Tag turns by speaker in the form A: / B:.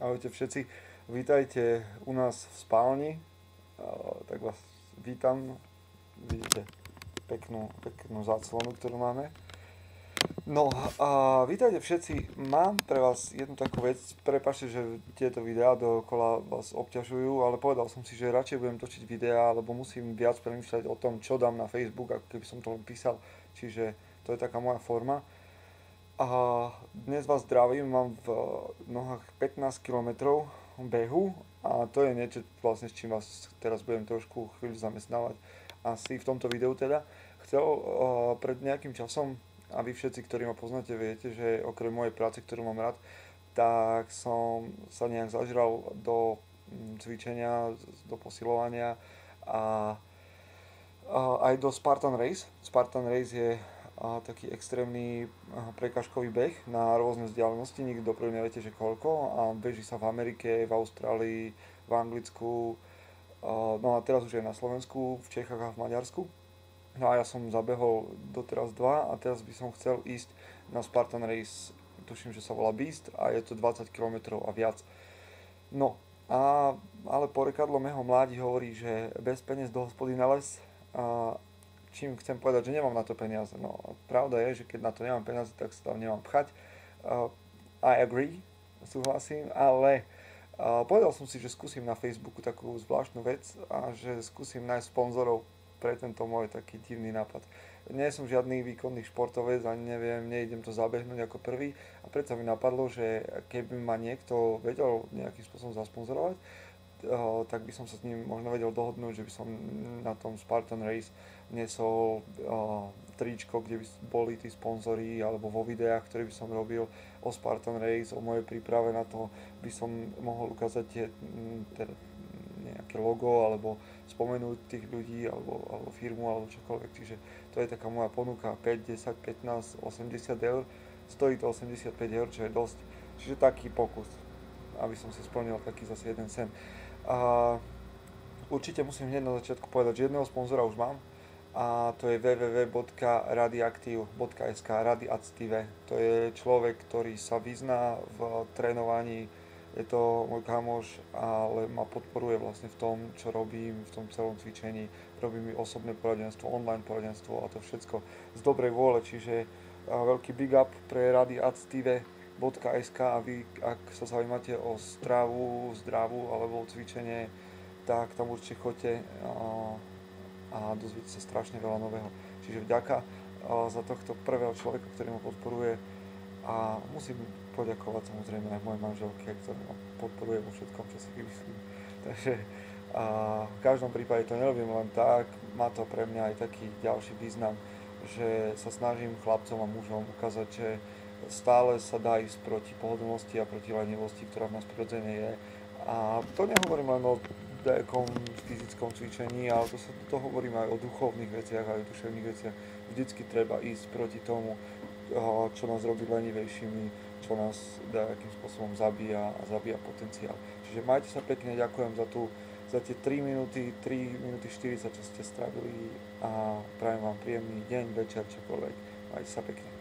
A: Ahojte všetci, vítajte u nás v spálni. Tak vás vítam, vidíte peknú záclonu, ktorú máme. No a vítajte všetci, mám pre vás jednu takú vec, prepáčte, že tieto videá dookola vás obťažujú, ale povedal som si, že radšej budem točiť videá, lebo musím viac premýšľať o tom, čo dám na Facebook, ako keby som to len písal, čiže to je taká moja forma. A dnes vás zdravím, mám v nohách 15 km behu a to je niečo vlastne, s čím vás teraz budem trošku chvíľu zamestnávať. Asi v tomto videu teda. Chcel pred nejakým časom, a vy všetci, ktorí ma poznáte, viete, že okrem mojej práce, ktorú mám rád, tak som sa nejak zažral do cvičenia, do posilovania a aj do Spartan Race. Spartan Race je taký extrémny prekažkový beh na rôzne vzdialenosti, nikdy dopredu neviete, že koľko, a beží sa v Amerike, v Austrálii, v Anglicku, no a teraz už aj na Slovensku, v Čechách a v Maďarsku. No a ja som zabehol doteraz dva a teraz by som chcel ísť na Spartan Race, tuším, že sa volá Beast a je to 20 km a viac. No, ale porekadlo mého mládi hovorí, že bez peniaz do hospody na les, čím chcem povedať, že nemám na to peniaze. No, pravda je, že keď na to nemám peniaze, tak sa tam nemám pchať. I agree, súhlasím, ale povedal som si, že skúsim na Facebooku takú zvláštnu vec a že skúsim nájsť sponzorov pre tento môj taký divný nápad. Nie som žiadny výkonný športovec, ani neviem, neidem to zabehnúť ako prvý a predsa mi napadlo, že keby ma niekto vedel nejakým spôsobom zasponzorovať, tak by som sa s ním možno vedel dohodnúť, že by som na tom Spartan Race nesol tričko, kde by boli tí sponzori, alebo vo videách, ktoré by som robil o Spartan Race, o mojej príprave na to, by som mohol ukázať teda nejaké logo, alebo spomenúť tých ľudí, alebo firmu, alebo čokoľvek. Čiže to je taká moja ponuka, 5, 10, 15, 80 eur. Stojí to 85 eur, čo je dosť. Čiže taký pokus, aby som si splnil taký zase jeden sen. Určite musím hneď na začiatku povedať, že jedného sponzora už mám a to je www.radiactive.sk, Radiactive. To je človek, ktorý sa vyzná v trénovaní, je to môj kamoš, ale ma podporuje vlastne v tom, čo robím, v tom celom cvičení. Robí mi osobné poradenstvo, online poradenstvo a to všetko z dobrej vôle, čiže veľký big up pre Radiactive.sk a vy, ak sa zaujímate o stravu, zdravú alebo o cvičenie, tak tam určite choďte a dozviete sa strašne veľa nového. Čiže vďaka za tohto prvého človeka, ktorý ma podporuje, a musím poďakovať samozrejme aj mojej manželke, ktorá ma podporuje vo všetkom, čo si vymyslím. Takže v každom prípade to nerobím len tak, má to pre mňa aj taký ďalší význam, že sa snažím chlapcom a mužom ukázať, že stále sa dá ísť proti pohodlnosti a proti lenivosti, ktorá v nás prirodzene je. A to nehovorím len o nejakom fyzickom cvičení, ale to hovorím aj o duchovných veciach, aj o duševných veciach. Vždycky treba ísť proti tomu, čo nás robí lenivejšími, čo nás nejakým spôsobom zabíja a zabíja potenciál. Čiže majte sa pekne, ďakujem za tie 3 minúty 40, čo ste strávili a prajem vám príjemný deň, večer, čokoľvek. Majte sa pekne.